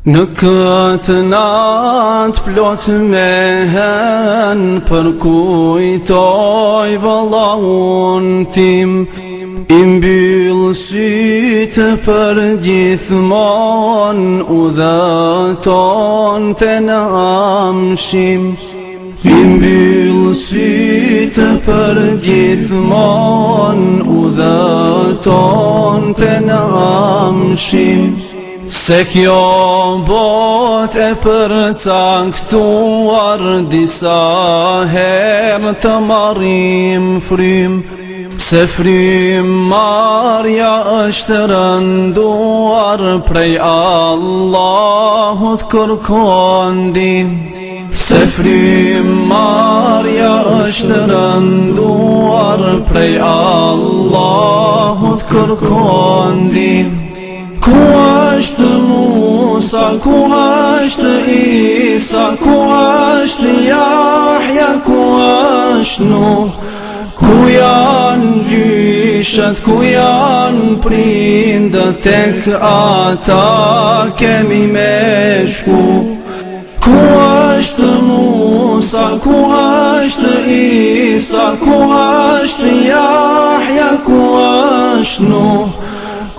Në këtë natë plot me hen, përkujtoj vëllaun tim, I mbyll sytë për gjithmon, udhëton të në amshim. I mbyll sytë për gjithmon, udhëton të në amshim. Se kjo bot e përcaktuar, disa herë të marrim frym. Se frymmarrja është rënduar, prej Allahut kërkon ndihmë. Se frymmarrja është rënduar, prej Allahut kërkon ndihmë. Ku është Musa, ku është Isa, ku është Jahja, ku është Nuh, ku janë gjyshat, ku janë prindët, tek ata kemi me shku. Ku është Musa, ku është Isa, ku është Jahja, ku është Nuh,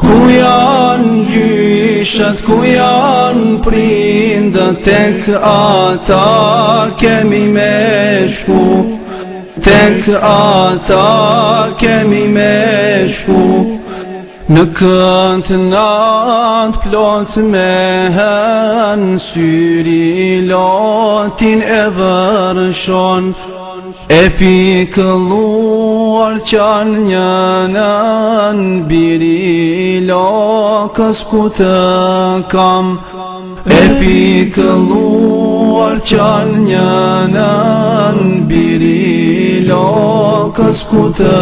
ku janë gjyshat, ku janë prindët, tek ata kemi me shku. Tek ata kemi me shku. Në këtë natë plot me hen, syri lotin e vërshon, e pikëlluar qan njënën, biri lokës ku të kam. E pikëlluar qan njënën, biri lokës ku të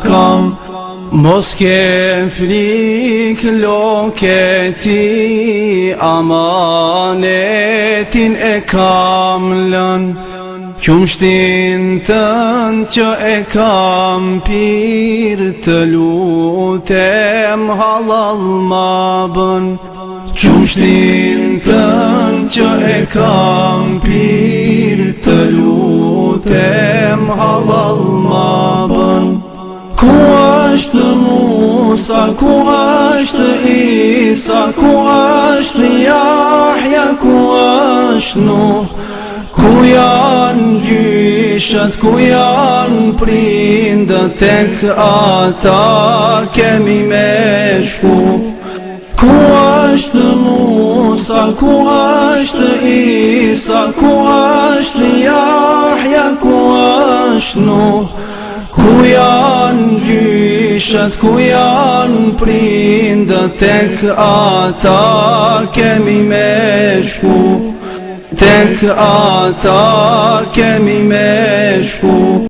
kam. Mos ke flik loketi, amanetin e kam lën. Qumshtin tënë që e kam pir, të lutem halal ma bën. Qumshtin tënë që e kam pir, të lutem halal ma bën. Ku është Musa, ku është Isa, ku është Jahja, ku është Nuh, ku janë gjyshat, ku janë prindët, tek ata kemi me shku. Ku është Musa, ku është Isa, ku është Jahja, ku është Nuh, ku janë gjyshat, ku janë prindët, tek ata kemi me shku. Tek ata kemi me shku.